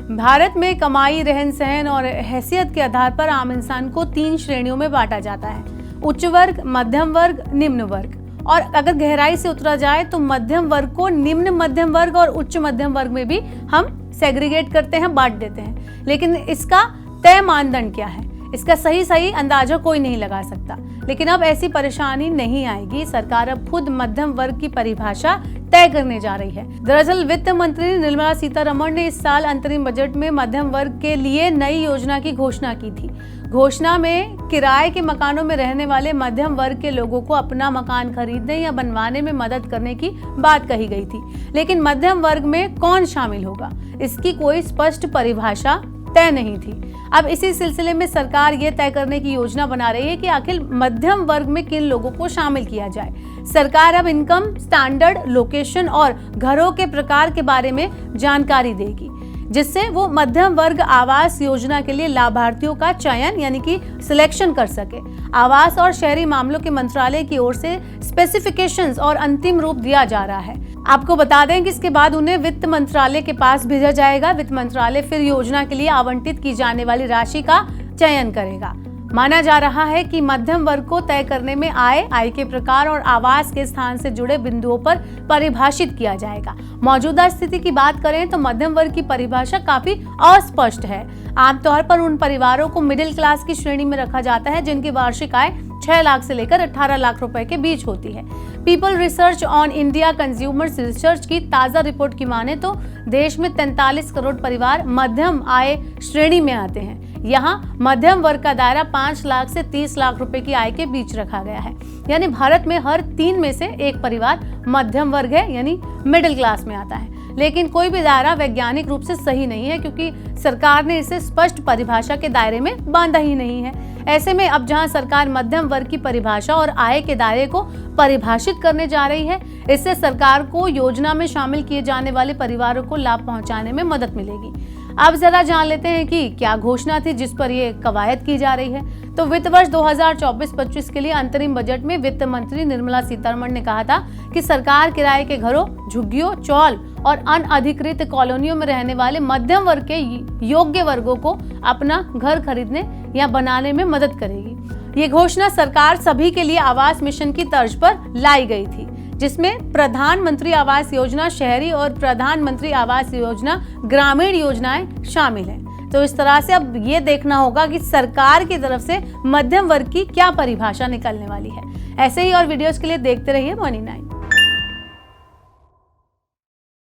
भारत में कमाई, रहन सहन और हैसियत के आधार पर आम इंसान को 3 श्रेणियों में बांटा जाता है: उच्च वर्ग, मध्यम वर्ग, निम्न वर्ग। और अगर गहराई से उतरा जाए तो मध्यम वर्ग को निम्न मध्यम वर्ग और उच्च मध्यम वर्ग में भी हम सेग्रीगेट करते हैं, बांट देते हैं। लेकिन इसका तय मानदंड क्या है, इसका सही अंदाजा कोई नहीं लगा सकता। लेकिन अब ऐसी परेशानी नहीं आएगी। सरकार अब खुद मध्यम वर्ग की परिभाषा तय करने जा रही है। दरअसल वित्त मंत्री निर्मला सीतारमण ने इस साल अंतरिम बजट में मध्यम वर्ग के लिए नई योजना की घोषणा की थी। घोषणा में किराए के मकानों में रहने वाले मध्यम वर्ग के लोगों को अपना मकान खरीदने या बनवाने में मदद करने की बात कही गई थी। लेकिन मध्यम वर्ग में कौन शामिल होगा, इसकी कोई स्पष्ट परिभाषा तय नहीं थी। अब इसी सिलसिले में सरकार ये तय करने की योजना बना रही है कि आखिर मध्यम वर्ग में किन लोगों को शामिल किया जाए। सरकार अब इनकम, स्टैंडर्ड, लोकेशन और घरों के प्रकार के बारे में जानकारी देगी, जिससे वो मध्यम वर्ग आवास योजना के लिए लाभार्थियों का चयन यानी कि सिलेक्शन कर सके। आवास और शहरी मामलों के मंत्रालय की ओर से स्पेसिफिकेशंस और अंतिम रूप दिया जा रहा है। आपको बता दें कि इसके बाद उन्हें वित्त मंत्रालय के पास भेजा जाएगा। वित्त मंत्रालय फिर योजना के लिए आवंटित की जाने वाली राशि का चयन करेगा। माना जा रहा है कि मध्यम वर्ग को तय करने में आय के प्रकार और आवास के स्थान से जुड़े बिंदुओं पर परिभाषित किया जाएगा। मौजूदा स्थिति की बात करें तो मध्यम वर्ग की परिभाषा काफी अस्पष्ट है। आमतौर पर उन परिवारों को मिडिल क्लास की श्रेणी में रखा जाता है जिनकी वार्षिक आय 6 लाख से लेकर 18 लाख रुपए के बीच होती है। People research on India consumers research की ताजा रिपोर्ट की माने तो देश में 43 करोड़ परिवार मध्यम आय श्रेणी में आते हैं। यहाँ मध्यम वर्ग का दायरा 5 लाख से 30 लाख रुपए की आय के बीच रखा गया है। यानी भारत में हर 3 में से एक परिवार मध्यम वर्ग है, यानी मिडिल क्लास में आता है। लेकिन कोई भी दायरा वैज्ञानिक रूप से सही नहीं है, क्योंकि सरकार ने इसे स्पष्ट परिभाषा के दायरे में बांधा ही नहीं है। ऐसे में अब जहां सरकार मध्यम वर्ग की परिभाषा और आय के दायरे को परिभाषित करने जा रही है, इससे सरकार को योजना में शामिल किए जाने वाले परिवारों को लाभ पहुंचाने में मदद मिलेगी। अब जरा जान लेते हैं कि क्या घोषणा थी जिस पर ये कवायद की जा रही है। तो वित्त वर्ष 2024-25 के लिए अंतरिम बजट में वित्त मंत्री निर्मला सीतारमण ने कहा था कि सरकार किराए के घरों, झुग्गियों, चौल और अनअधिकृत कॉलोनियों में रहने वाले मध्यम वर्ग के योग्य वर्गों को अपना घर खरीदने या बनाने में मदद करेगी। ये घोषणा सरकार सभी के लिए आवास मिशन की तर्ज पर लाई गई थी, जिसमें प्रधानमंत्री आवास योजना शहरी और प्रधानमंत्री आवास योजना ग्रामीण योजनाएं शामिल हैं। तो इस तरह से अब ये देखना होगा कि सरकार की तरफ से मध्यम वर्ग की क्या परिभाषा निकलने वाली है। ऐसे ही और वीडियोस के लिए देखते रहिए मॉर्निंग 9।